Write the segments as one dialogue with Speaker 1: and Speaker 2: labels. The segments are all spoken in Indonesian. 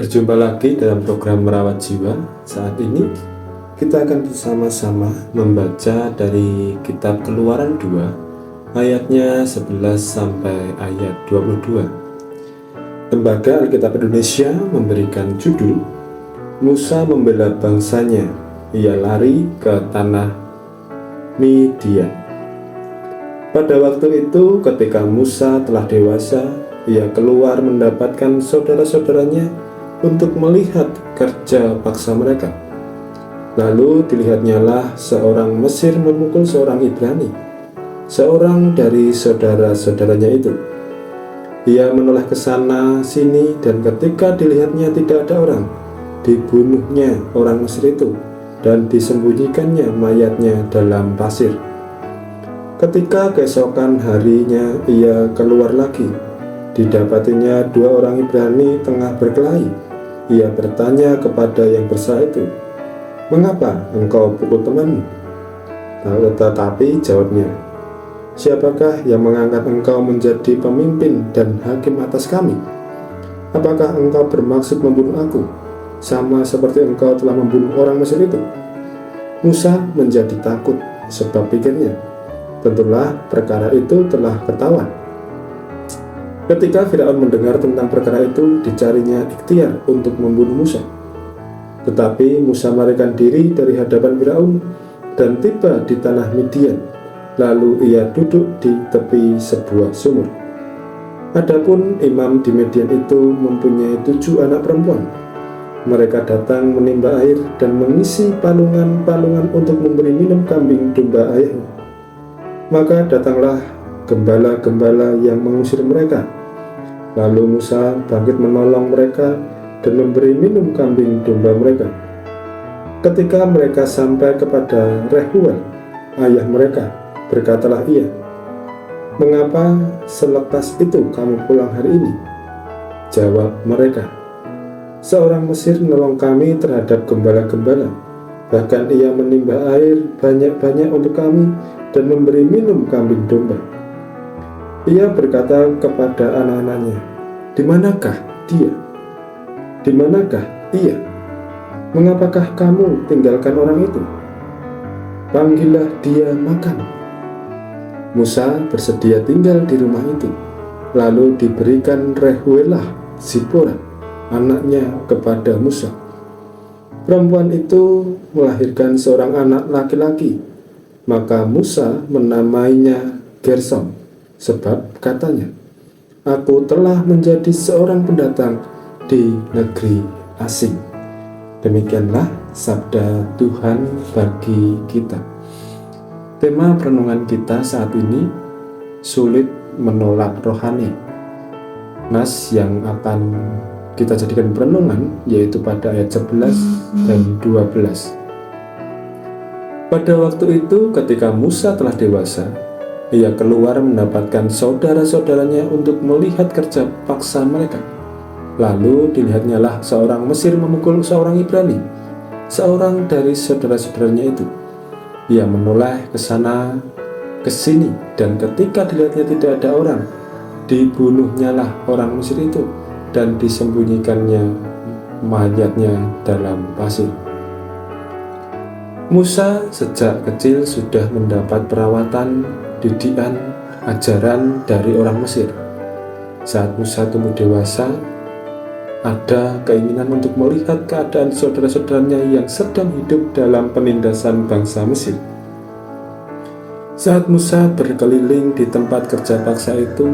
Speaker 1: Berjumpa lagi dalam program Merawat Jiwa. Saat ini kita akan bersama-sama membaca dari kitab Keluaran 2 ayatnya 11 sampai ayat 22. Lembaga Alkitab Indonesia memberikan judul Musa membela bangsanya, ia lari ke tanah Midian. Pada waktu itu ketika Musa telah dewasa, ia keluar mendapatkan saudara-saudaranya untuk melihat kerja paksa mereka. Lalu dilihatnyalah seorang Mesir memukul seorang Ibrani, seorang dari saudara-saudaranya itu. Ia menoleh ke sana sini, dan ketika dilihatnya tidak ada orang, dibunuhnya orang Mesir itu dan disembunyikannya mayatnya dalam pasir. Ketika keesokan harinya ia keluar lagi, didapatinya dua orang Ibrani tengah berkelahi. Ia bertanya kepada yang bersalah itu, "Mengapa engkau pukul temanmu?" Tetapi jawabnya, "Siapakah yang mengangkat engkau menjadi pemimpin dan hakim atas kami? Apakah engkau bermaksud membunuh aku, sama seperti engkau telah membunuh orang Mesir itu?" Musa menjadi takut, sebab pikirnya, tentulah perkara itu telah ketahuan. Ketika Firaun mendengar tentang perkara itu, dicarinya ikhtiar untuk membunuh Musa. Tetapi Musa melarikan diri dari hadapan Firaun dan tiba di tanah Midian. Lalu ia duduk di tepi sebuah sumur. Adapun imam di Midian itu mempunyai 7 anak perempuan. Mereka datang menimba air dan mengisi palungan-palungan untuk memberi minum kambing domba ayahnya. Maka datanglah gembala-gembala yang mengusir mereka. Lalu Musa bangkit menolong mereka dan memberi minum kambing domba mereka. Ketika mereka sampai kepada Rehuel, ayah mereka, berkatalah ia, "Mengapa selepas itu kamu pulang hari ini?" Jawab mereka, "Seorang Mesir menolong kami terhadap gembala-gembala. Bahkan ia menimba air banyak-banyak untuk kami dan memberi minum kambing domba." Ia berkata kepada anak-anaknya, "Di manakah dia? Di manakah ia? Mengapakah kamu tinggalkan orang itu? Panggillah dia makan." Musa bersedia tinggal di rumah itu. Lalu diberikan Rehuelah Zipora, anaknya, kepada Musa. Perempuan itu melahirkan seorang anak laki-laki. Maka Musa menamainya Gersom, sebab katanya, "Aku telah menjadi seorang pendatang di negeri asing." Demikianlah sabda Tuhan bagi kita. Tema perenungan kita saat ini, sulit menolak rohani. Nas yang akan kita jadikan perenungan yaitu pada ayat 11 dan 12. Pada waktu itu ketika Musa telah dewasa, ia keluar mendapatkan saudara-saudaranya untuk melihat kerja paksa mereka. Lalu dilihatnyalah seorang Mesir memukul seorang Ibrani, seorang dari saudara-saudaranya itu. Ia menoleh ke sana ke sini, dan ketika dilihatnya tidak ada orang, dibunuhnyalah orang Mesir itu dan disembunyikannya mayatnya dalam pasir. Musa sejak kecil sudah mendapat perawatan, didikan, ajaran dari orang Mesir. Saat Musa tumbuh dewasa, ada keinginan untuk melihat keadaan saudara-saudaranya yang sedang hidup dalam penindasan bangsa Mesir. Saat Musa berkeliling di tempat kerja paksa itu,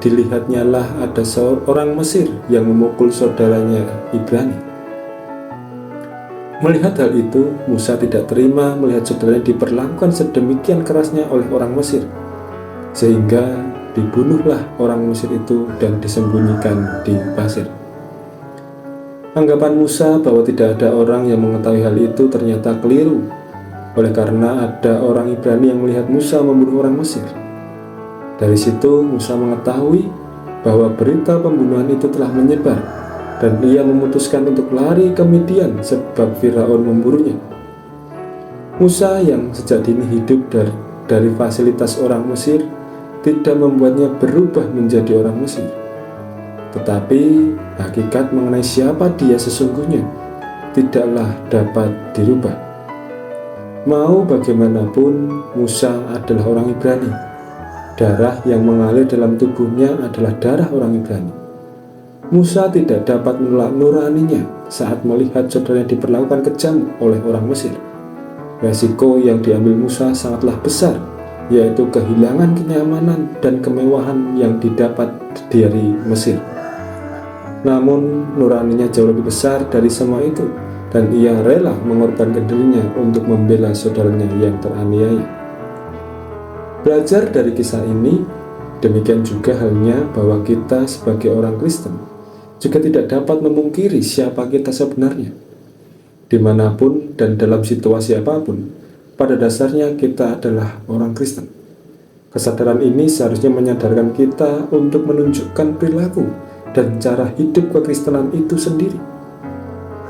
Speaker 1: dilihatnyalah ada seorang Mesir yang memukul saudaranya Ibrani. Melihat hal itu, Musa tidak terima melihat saudaranya diperlakukan sedemikian kerasnya oleh orang Mesir, sehingga dibunuhlah orang Mesir itu dan disembunyikan di pasir. Anggapan Musa bahwa tidak ada orang yang mengetahui hal itu ternyata keliru, oleh karena ada orang Ibrani yang melihat Musa membunuh orang Mesir. Dari situ Musa mengetahui bahwa berita pembunuhan itu telah menyebar, dan ia memutuskan untuk lari ke Midian sebab Firaun memburunya. Musa yang sejak dini hidup dari fasilitas orang Mesir tidak membuatnya berubah menjadi orang Mesir. tetapi hakikat mengenai siapa dia sesungguhnya tidaklah dapat dirubah. Mau bagaimanapun, Musa adalah orang Ibrani. Darah yang mengalir dalam tubuhnya adalah darah orang Ibrani. Musa tidak dapat menolak nuraninya saat melihat saudaranya diperlakukan kejam oleh orang Mesir. Resiko yang diambil Musa sangatlah besar, yaitu kehilangan kenyamanan dan kemewahan yang didapat dari Mesir. Namun nuraninya jauh lebih besar dari semua itu, dan ia rela mengorbankan dirinya untuk membela saudaranya yang teraniaya. Belajar dari kisah ini, demikian juga halnya bahwa kita sebagai orang Kristen juga tidak dapat memungkiri siapa kita sebenarnya. Dimanapun dan dalam situasi apapun, pada dasarnya kita adalah orang Kristen. Kesadaran ini seharusnya menyadarkan kita untuk menunjukkan perilaku dan cara hidup kekristenan itu sendiri.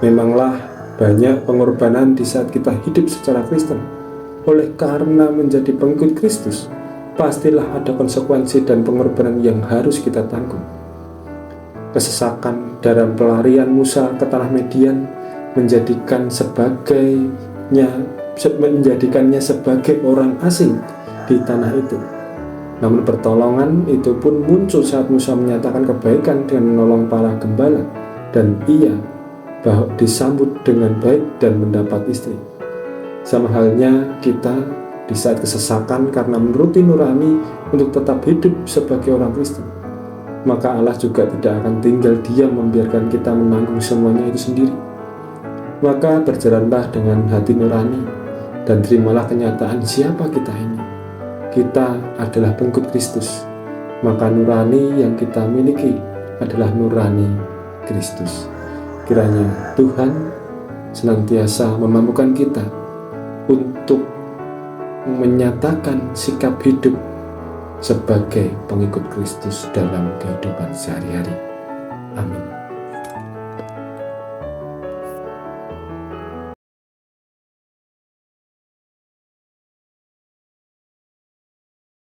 Speaker 1: Memanglah banyak pengorbanan di saat kita hidup secara Kristen. Oleh karena menjadi pengikut Kristus, pastilah ada konsekuensi dan pengorbanan yang harus kita tanggung. Kesesakan dalam pelarian Musa ke tanah Median menjadikannya sebagai orang asing di tanah itu. Namun pertolongan itu pun muncul saat Musa menyatakan kebaikan dengan menolong para gembala, dan ia disambut dengan baik dan mendapat istri. Sama halnya kita di saat kesesakan karena menuruti nurani untuk tetap hidup sebagai orang Kristen, maka Allah juga tidak akan tinggal diam membiarkan kita menanggung semuanya itu sendiri. Maka berjalanlah dengan hati nurani dan terimalah kenyataan siapa kita ini. Kita adalah pengikut Kristus, maka nurani yang kita miliki adalah nurani Kristus. Kiranya Tuhan senantiasa memampukan kita untuk menyatakan sikap hidup sebagai pengikut Kristus dalam kehidupan sehari-hari. Amin.